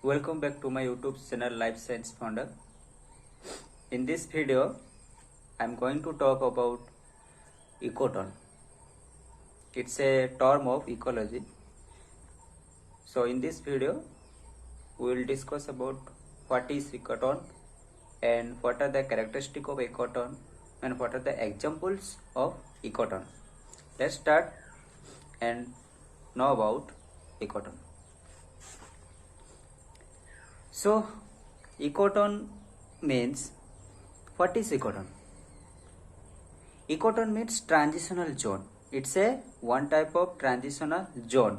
Welcome back to my YouTube channel Life Science Founder. In this video, I am going to talk about ecotone. It's a term of ecology. So in this video, we will discuss about what is ecotone and what are the characteristics of ecotone and what are the examples of ecotone. Let's start and know about ecotone. So, ecotone means, what is ecotone? Ecotone means transitional zone. It's a one type of transitional zone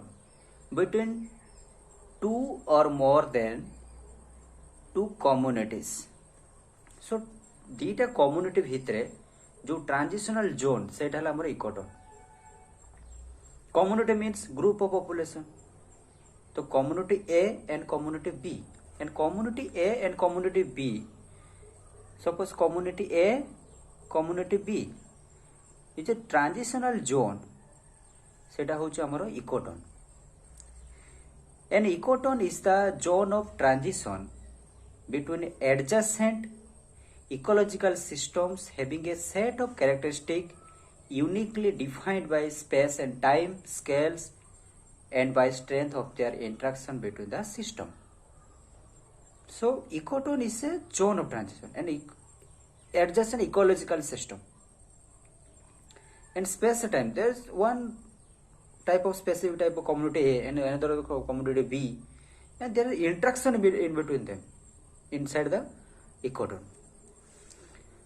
between two or more than two communities. So, दीटा community भितरे जो transitional zone set हला हमर ecotone. Community means group of population. तो community A and community B. And community A and community B, suppose community A, community B is a transitional zone. सेटा होचे हमरो ecotone. An ecotone is the zone of transition between adjacent ecological systems having a set of characteristics uniquely defined by space and time scales and by strength of their interaction between the system. So, ecotone is a zone of transition and adjacent ecological system. And space and time, there is one type of specific type of community A and another community B, and there is interaction in between them inside the ecotone.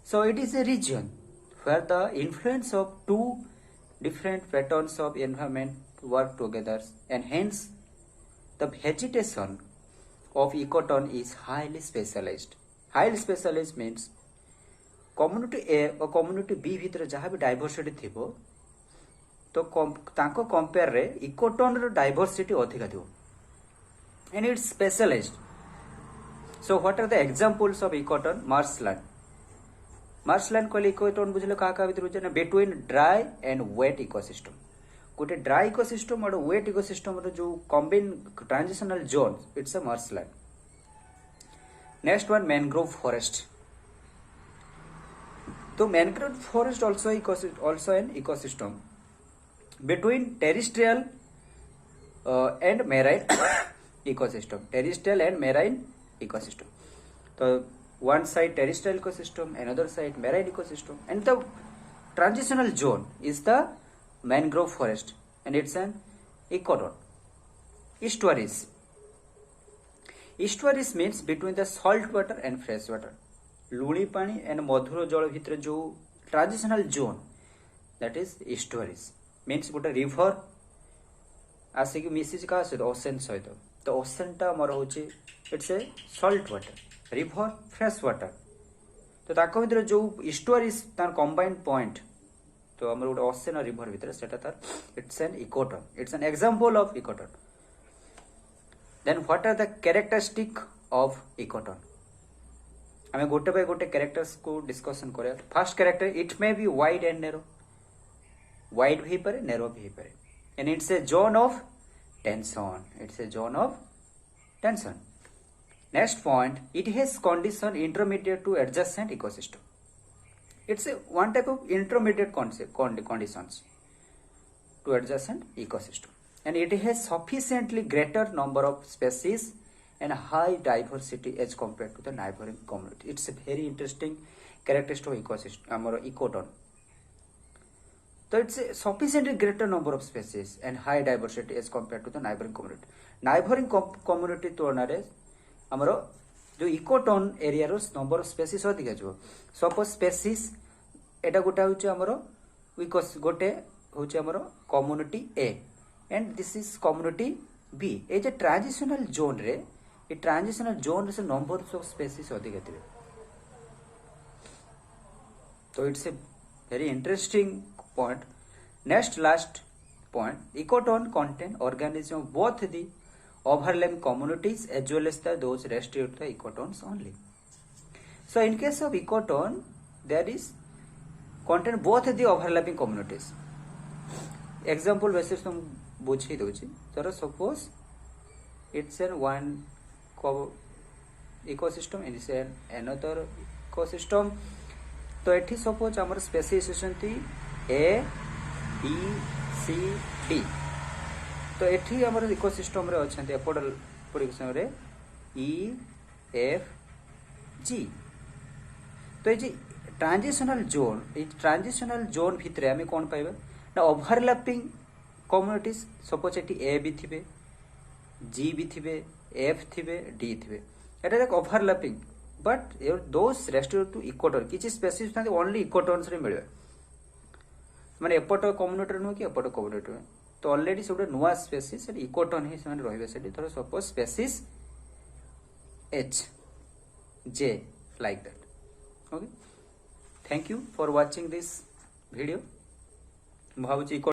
So, it is a region where the influence of two different patterns of environment work together, and hence the vegetation of ecotone is highly specialized. Highly specialized means community A or community B भितर जहाँ भी diversity थिबो तो तांको compare रे ecotone रो diversity अधिका थिबो and it's specialized. So what are the examples of ecotone? Marshland. Marshland कहले ecotone बुझले कहाँ कहाँ भितर बुझे ना between dry and wet ecosystem. गोटे ड्राई इकोसिस्टम और वेट इकोसिस्टम जो combine transitional zone it's a marshland. Next one mangrove forest. तो mangrove forest also an ecosystem between terrestrial and marine ecosystem. Terrestrial and marine ecosystem. So one side terrestrial ecosystem, another side marine ecosystem, and the transitional zone is the mangrove forest, and it's an ecotone. Estuaries. Estuaries means between the salt water and fresh water. Luni पानी and मधुर जल भितर जो transitional zone, that is estuaries. Means गोटे river आसिक Mrs का सहित ocean सहित. तो ocean टा हमर होची it's a salt water, river fresh water. तो ताको भितर जो estuaries तार combined point तो हमर गोटे ocean और river भितर सेटा तार it's an ecotone. It's an example of ecotone. Then what are the characteristics of ecotone? हमें गोटे बाय गोटे कैरेक्टर्स को डिस्कशन करें. First character, it may be wide and narrow. Wide भी पारे, नैरो भी पारे. And it's a zone of tension. It's a zone of tension. Next point, it has condition intermediate two adjacent ecosystem. It's a one type of intermediate conditions to adjacent ecosystem, and it has sufficiently greater number of species and high diversity as compared to the neighboring community. It's a very interesting characteristic of ecosystem, our ecotone. So it's a sufficiently greater number of species and high diversity as compared to the neighboring community. Neighboring community तुलना रे हमारो जो ecotone area रो number of species अधिक जो. Suppose species एटा गोटे होचे हमरो इकोस गोटे होचे हमरो community A and this is community B. ए जे ट्रांजिशनल जोन रे ए ट्रांजिशनल जोन रे नंबर ऑफ स्पेसीज अधिक थिबे. तो it's a very interesting point. Next last point, ecotone contain organism both the overlapping communities as well as those restricted to the ecotones only. So in case of ecotone, there is contain both the overlapping communities. Example basis तुम बुझी दोची. तर suppose it's an one ecosystem and another ecosystem. तो एठी suppose हमर species होचंती A B C D. तो एठी हमर इकोसिस्टम रे अछंती एपोडल प्रोडक्शन रे ई एफ जी। तो ये ट्रांजिशनल जोन भितर आम कौन पाइबा ना ओवरलैपिंग कम्युनिटीज। सपोज एटी ए भी थिबे, जी भी थिबे, एफ थिबे, डी थिबे, एटा एक overlapping but those restore to equator किछि स्पेसिस थांती ओनली इक्वेटर्स रे मिलबे, माने एपट कम्युनिटी नुह कि एपट कम्युनिटी नुह। तो ऑलरेडी से नुआ स्पेसिस इक्वेटन ही से रहिबे सेठी। धर suppose species H J like that. Okay, thank you for watching this video. भावुची